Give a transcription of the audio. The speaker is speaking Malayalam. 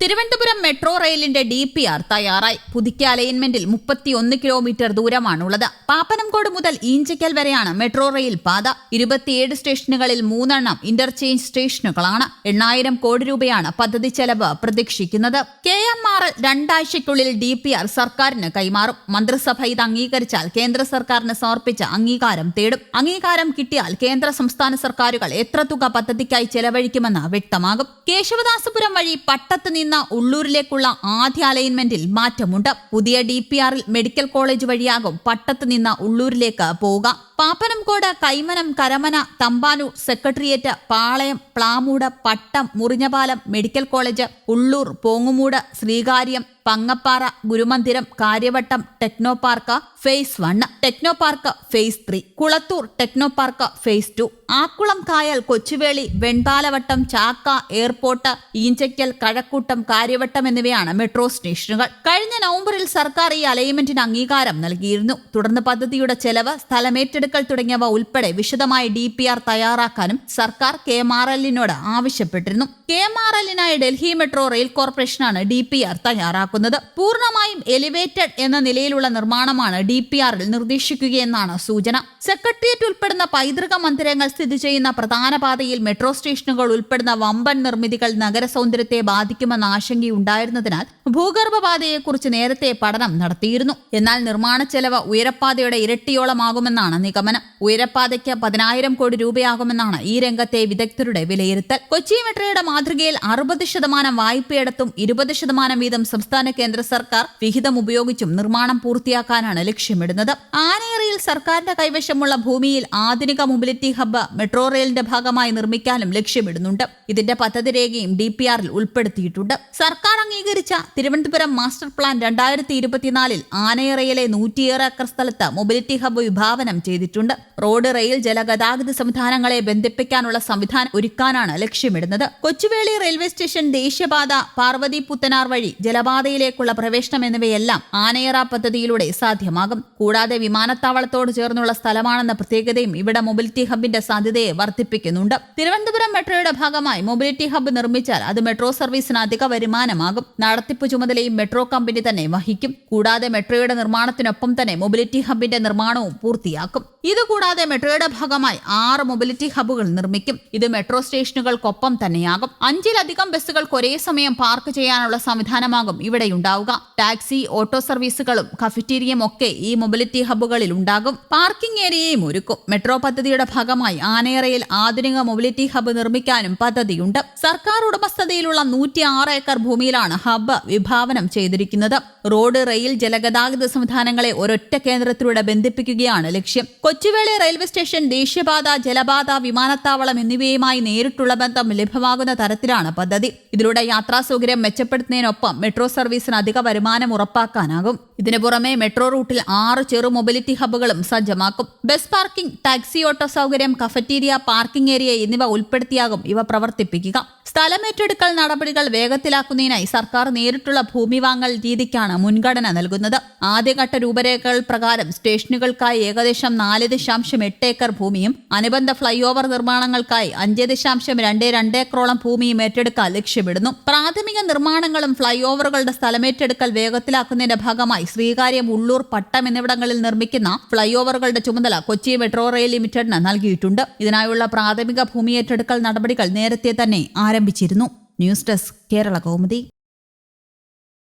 തിരുവനന്തപുരം മെട്രോ റെയിലിന്റെ DPR തയ്യാറായി. പുതുക്കിയ അലൈൻമെന്റിൽ 31 കിലോമീറ്റർ ദൂരമാണുള്ളത്. പാപ്പനംകോട് മുതൽ ഈഞ്ചക്കൽ വരെയാണ് മെട്രോ റെയിൽ പാത. 27 സ്റ്റേഷനുകളിൽ 3 ഇന്റർചേഞ്ച് സ്റ്റേഷനുകളാണ്. 8,000 കോടി രൂപയാണ് പദ്ധതി ചെലവ് പ്രതീക്ഷിക്കുന്നത്. KMRL 2 ആഴ്ചയ്ക്കുള്ളിൽ DPR സർക്കാരിന് കൈമാറും. മന്ത്രിസഭ ഇത് അംഗീകരിച്ചാൽ കേന്ദ്ര സർക്കാരിന് സമർപ്പിച്ച അംഗീകാരം തേടും. അംഗീകാരം കിട്ടിയാൽ കേന്ദ്ര സംസ്ഥാന സർക്കാരുകൾ എത്ര തുക പദ്ധതിക്കായി ചെലവഴിക്കുമെന്ന് വ്യക്തമാകും. കേശവദാസപുരം വഴി പട്ടത്ത് നിന്ന് ഉള്ളൂരിലേക്കുള്ള ആദ്യ അലൈൻമെന്റിൽ മാറ്റമുണ്ട്. പുതിയ DPRൽ മെഡിക്കൽ കോളേജ് വഴിയാകും പട്ടത്ത് നിന്ന് ഉള്ളൂരിലേക്ക് പോവുക. Pappanamcode, Kaimanam, Karamana, Thampanoor, secretariat, Palayam, Plamoodu, Pattom, Murinjapalam, medical college, Ulloor, Pongumoodu, Sreekaryam, Pangappara, Gurumandiram, Kariavattom, techno park phase 1, techno park phase 3, Kulathoor techno park phase 2, Akkulam, കായൽ, കൊച്ചുവേളി, വെൺപാലവട്ടം, ചാക്ക, എയർപോർട്ട്, ഈഞ്ചക്കൽ, കഴക്കൂട്ടം, കാര്യവട്ടം എന്നിവയാണ് മെട്രോ സ്റ്റേഷനുകൾ. കഴിഞ്ഞ നവംബറിൽ സർക്കാർ ഈ അലൈൻമെന്റിന് അംഗീകാരം നൽകിയിരുന്നു. തുടർന്ന് പദ്ധതിയുടെ ചെലവ്, സ്ഥലമേറ്റെടുക്കൽ തുടങ്ങിയവ ഉൾപ്പെടെ വിശദമായ DPR തയ്യാറാക്കാനും സർക്കാർ KMRLനോട് ആവശ്യപ്പെട്ടിരുന്നു. KMRLനായി ഡൽഹി മെട്രോ റെയിൽ കോർപ്പറേഷനാണ് DPR തയ്യാറാക്കുന്നത്. പൂർണ്ണമായും എലിവേറ്റഡ് എന്ന നിലയിലുള്ള നിർമ്മാണമാണ് DPRൽ നിർദ്ദേശിക്കുകയെന്നാണ് സൂചന. സെക്രട്ടേറിയറ്റ് ഉൾപ്പെടുന്ന പൈതൃക മന്ദിരങ്ങൾ സ്ഥിതി ചെയ്യുന്ന പ്രധാന പാതയിൽ മെട്രോ സ്റ്റേഷനുകൾ ഉൾപ്പെടുന്ന വമ്പൻ നിർമ്മിതികൾ നഗര സൗന്ദര്യത്തെ ബാധിക്കുമെന്ന ആശങ്കയുണ്ടായിരുന്നതിനാൽ ഭൂഗർഭപാതയെക്കുറിച്ച് നേരത്തെ പഠനം നടത്തിയിരുന്നു. എന്നാൽ നിർമ്മാണ ചെലവ് ഉയരപ്പാതയുടെ ഇരട്ടിയോളമാകുമെന്നാണ് നിഗമനം. ഉയരപ്പാതയ്ക്ക് 10,000 കോടി രൂപയാകുമെന്നാണ് ഈ രംഗത്തെ വിദഗ്ധരുടെ വിലയിരുത്തൽ. കൊച്ചി മെട്രോയുടെ മാതൃകയിൽ 60% വായ്പയെടുത്തും 20% വീതം സംസ്ഥാന കേന്ദ്ര സർക്കാർ വിഹിതം ഉപയോഗിച്ചും നിർമ്മാണം പൂർത്തിയാക്കാനാണ് ലക്ഷ്യമിടുന്നത്. ആനയറയിൽ സർക്കാരിന്റെ കൈവശമുള്ള ഭൂമിയിൽ ആധുനിക മൊബിലിറ്റി ഹബ്ബ് മെട്രോ റെയിലിന്റെ ഭാഗമായി നിർമ്മിക്കാനും ലക്ഷ്യമിടുന്നുണ്ട്. ഇതിന്റെ പദ്ധതി രേഖയും DPRൽ ഉൾപ്പെടുത്തിയിട്ടുണ്ട്. സർക്കാർ അംഗീകരിച്ച തിരുവനന്തപുരം മാസ്റ്റർ പ്ലാൻ 2024 ആനയറയിലെ 100 ഏക്കർ സ്ഥലത്ത് മൊബിലിറ്റി ഹബ്ബ് വിഭാവനം ചെയ്തിട്ടുണ്ട്. റോഡ്, റെയിൽ, ജലഗതാഗത സംവിധാനങ്ങളെ ബന്ധിപ്പിക്കാനുള്ള സംവിധാനം ഒരുക്കാനാണ് ലക്ഷ്യമിടുന്നത്. കൊച്ചുവേളി റെയിൽവേ സ്റ്റേഷൻ, ദേശീയപാത, പാർവതി പുത്തനാർ വഴി ജലപാതയിലേക്കുള്ള പ്രവേശനം എന്നിവയെല്ലാം ആനയറ പദ്ധതിയിലൂടെ സാധ്യമാകും. കൂടാതെ വിമാനത്താവളത്തോട് ചേർന്നുള്ള സ്ഥലമാണെന്ന പ്രത്യേകതയും ഇവിടെ മൊബിലിറ്റി ഹബിന്റെ സാധ്യതയെ വർദ്ധിപ്പിക്കുന്നുണ്ട്. തിരുവനന്തപുരം മെട്രോയുടെ ഭാഗമായി മൊബിലിറ്റി ഹബ്ബ് നിർമ്മിച്ചാൽ അത് മെട്രോ സർവീസിന് അധിക വരുമാനമാകും. നടത്തിപ്പ് ചുമതലയും മെട്രോ കമ്പനി തന്നെ വഹിക്കും. കൂടാതെ മെട്രോയുടെ നിർമ്മാണത്തിനൊപ്പം തന്നെ മൊബിലിറ്റി ഹബിന്റെ നിർമ്മാണവും പൂർത്തിയാക്കും. ഇതുകൂടാതെ മെട്രോയുടെ ഭാഗമായി 6 മൊബിലിറ്റി ഹബ്ബുകൾ നിർമ്മിക്കും. ഇത് മെട്രോ സ്റ്റേഷനുകൾക്കൊപ്പം തന്നെയാകും. 5-ലധികം ബസ്സുകൾക്ക് ഒരേ സമയം പാർക്ക് ചെയ്യാനുള്ള സംവിധാനമാകും ഇവിടെയുണ്ടാവുക. ടാക്സി, ഓട്ടോ സർവീസുകളും കഫറ്റീരിയയും ഒക്കെ ഈ മൊബിലിറ്റി ഹബ്ബുകളിൽ ഉണ്ടാകും. പാർക്കിംഗ് ഏരിയയും ഒരുക്കും. മെട്രോ പദ്ധതിയുടെ ഭാഗമായി ആനയറയിൽ ആധുനിക മൊബിലിറ്റി ഹബ്ബ് നിർമ്മിക്കാനും പദ്ധതിയുണ്ട്. സർക്കാർ ഉടമസ്ഥതയിലുള്ള 106 ഏക്കർ ഭൂമിയിലാണ് ഹബ്ബ് വിഭാവനം ചെയ്തിരിക്കുന്നത്. റോഡ്, റെയിൽ, ജലഗതാഗത സംവിധാനങ്ങളെ ഒരൊറ്റ കേന്ദ്രത്തിലൂടെ ബന്ധിപ്പിക്കുകയാണ് ലക്ഷ്യം. കൊച്ചുവേളി റെയിൽവേ സ്റ്റേഷൻ, ദേശീയപാത, ജലപാത, വിമാനത്താവളം എന്നിവയുമായി നേരിട്ടുള്ള ബന്ധം ലഭ്യമാകുന്ന തരത്തിലാണ് പദ്ധതി. ഇതിലൂടെ യാത്രാ സൗകര്യം മെച്ചപ്പെടുത്തുന്നതിനൊപ്പം മെട്രോ സർവീസിന് അധിക വരുമാനം ഉറപ്പാക്കാനാകും. ഇതിനു പുറമെ മെട്രോ റൂട്ടിൽ 6 ചെറു മൊബിലിറ്റി ഹബ്ബുകളും സജ്ജമാക്കും. ബസ് പാർക്കിംഗ്, ടാക്സി, ഓട്ടോ സൗകര്യം, കഫറ്റീരിയ, പാർക്കിംഗ് ഏരിയ എന്നിവ ഉൾപ്പെടുത്തിയാകും ഇവ പ്രവർത്തിപ്പിക്കുക. സ്ഥലമേറ്റെടുക്കൽ നടപടികൾ വേഗത്തിലാക്കുന്നതിനായി സർക്കാർ നേരിട്ടുള്ള ഭൂമി വാങ്ങൽ രീതിക്കാണ് മുൻഗണന നൽകുന്നത്. ആദ്യഘട്ട രൂപരേഖകൾ പ്രകാരം സ്റ്റേഷനുകൾക്കായി ഏകദേശം 4.8 ഏക്കർ ഭൂമിയും അനുബന്ധ ഫ്ലൈ ഓവർ നിർമ്മാണങ്ങൾക്കായി 5.22 ഏക്കറോളം ഭൂമിയും ഏറ്റെടുക്കാൻ ലക്ഷ്യമിടുന്നു. പ്രാഥമിക നിർമ്മാണങ്ങളും ഫ്ലൈ ഓവറുകളുടെ സ്ഥലമേറ്റെടുക്കൽ വേഗത്തിലാക്കുന്നതിന്റെ ഭാഗമായി ശ്രീകാര്യം, ഉള്ളൂർ, പട്ടം എന്നിവിടങ്ങളിൽ നിർമ്മിക്കുന്ന ഫ്ലൈ ഓവറുകളുടെ ചുമതല കൊച്ചി മെട്രോ റെയിൽ ലിമിറ്റഡിന് നൽകിയിട്ടുണ്ട്. ഇതിനായുള്ള പ്രാഥമിക ഭൂമി ഏറ്റെടുക്കൽ നടപടികൾ നേരത്തെ തന്നെ ആരംഭിച്ചിരുന്നു. News desk, Kerala Kaumudi.